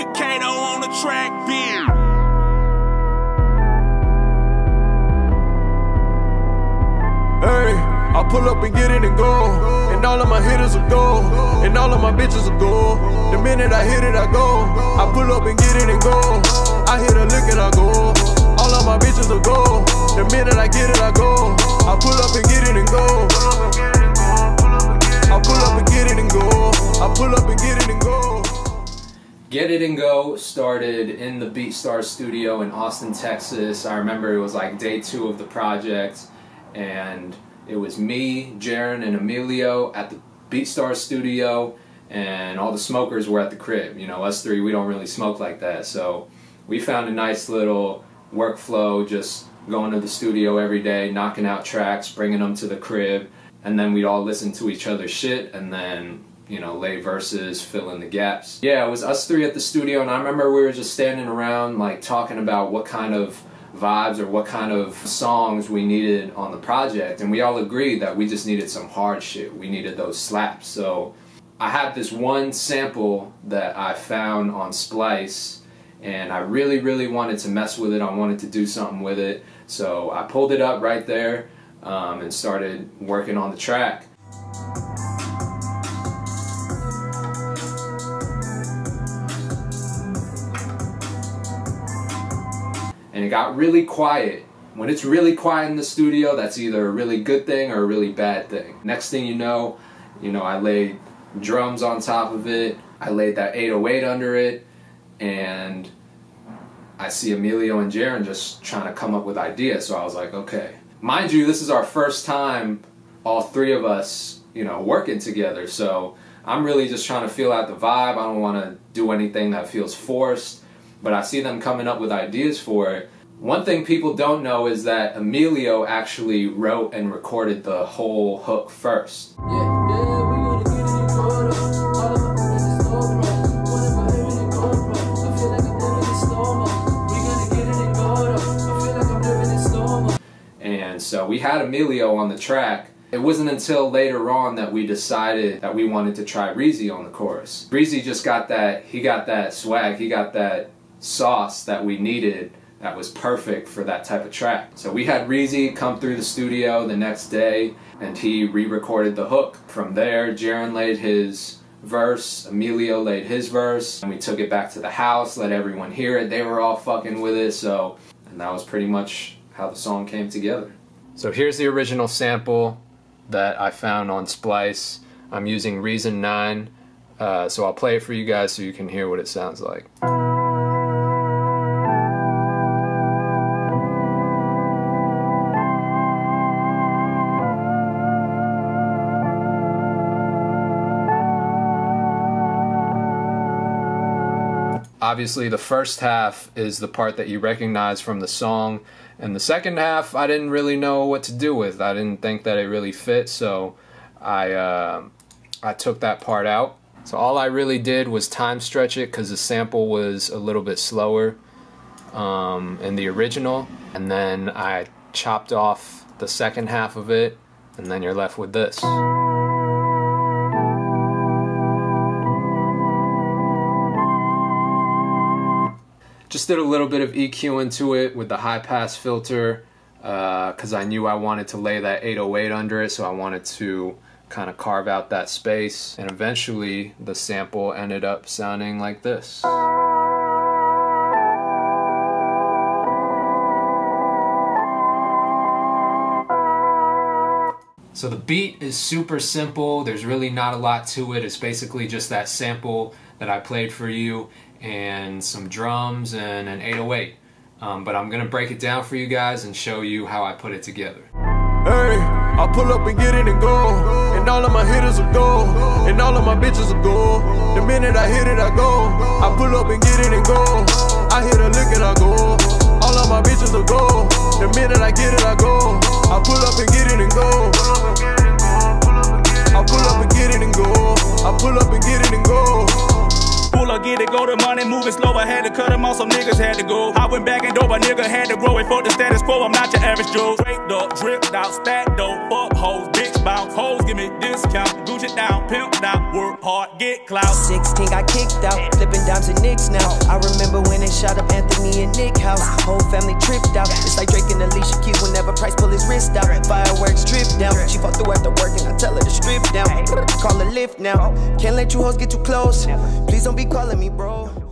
Kato on the track, beer. Hey, I pull up and get it and go. And all of my hitters are gold. And all of my bitches are gold. The minute I hit it, I go. I pull up and get it and go. I hit a lick and I go. All of my bitches are gold. The minute I get it, I go. I pull up and get it and go. I pull up and get it and go. I pull up and get it and go. Get It and Go started in the BeatStars studio in Austin, Texas. I remember it was like day 2 of the project, and it was me, Jarren, and Emilio at the BeatStars studio, and all the smokers were at the crib. You know, us three, we don't really smoke like that, so we found a nice little workflow, just going to the studio every day, knocking out tracks, bringing them to the crib, and then we'd all listen to each other's shit, and then, you know, lay verses, fill in the gaps. Yeah, it was us three at the studio, and I remember we were just standing around like talking about what kind of vibes or what kind of songs we needed on the project, and we all agreed that we just needed some hard shit. We needed those slaps. So I had this one sample that I found on Splice, and I really wanted to mess with it. I wanted to do something with it, so I pulled it up right there and started working on the track. And it got really quiet. When it's really quiet in the studio, that's either a really good thing or a really bad thing. Next thing you know, I laid drums on top of it. I laid that 808 under it, and I see Emilio and Jarren just trying to come up with ideas. So I was like, okay. Mind you, this is our first time, all three of us, working together. So I'm really just trying to feel out the vibe. I don't want to do anything that feels forced. But I see them coming up with ideas for it. One thing people don't know is that Emilio actually wrote and recorded the whole hook first. And so we had Emilio on the track. It wasn't until later on that we decided that we wanted to try Reezy on the chorus. Reezy just got that, he got that swag, he got that sauce that we needed that was perfect for that type of track. So we had Reezy come through the studio the next day, and he re-recorded the hook. From there, Jarren laid his verse, Emilio laid his verse, and we took it back to the house, let everyone hear it. They were all fucking with it, and that was pretty much how the song came together. So here's the original sample that I found on Splice. I'm using Reason 9, so I'll play it for you guys so you can hear what it sounds like. Obviously the first half is the part that you recognize from the song, and the second half I didn't really know what to do with. I didn't think that it really fit, so I took that part out. So all I really did was time stretch it because the sample was a little bit slower in the original, and then I chopped off the second half of it, and then you're left with this. Just did a little bit of EQ into it with the high pass filter because I knew I wanted to lay that 808 under it, so I wanted to kind of carve out that space, and eventually the sample ended up sounding like this. So the beat is super simple. There's really not a lot to it. It's basically just that sample that I played for you and some drums and an 808. But I'm gonna break it down for you guys and show you how I put it together. Hey, I pull up and get it and go. And all of my hitters are gold. And all of my bitches are gold. The minute I hit it, I go. I pull up and get it and go. I hit a lick and I go. All of my bitches are gold. The minute I get it, I go. I pull up and get it and go. I pull up and get it and go. I pull up and get it and go. Pull up, get get it, go to money, moving slow. I had to cut them off, some niggas had to go. I went back and dope, a nigga had to grow it for the status quo. I'm not your average Joe. Straight up, dripped out, stacked dope, fuck hoes, bitch bounce. Hoes give me discount, Gucci down, pimped out, work hard, get clout. 16 got kicked out, flipping dimes and nicks now. I remember when they shot up Anthony and Nick house. Whole family tripped out. It's like Drake and Alicia Keys whenever Price pull his wrist out. Fireworks tripped down. She fought through after work and I tell her to strip down. Call a lift now. Can't let you hoes get too close. Please don't be calling me, bro.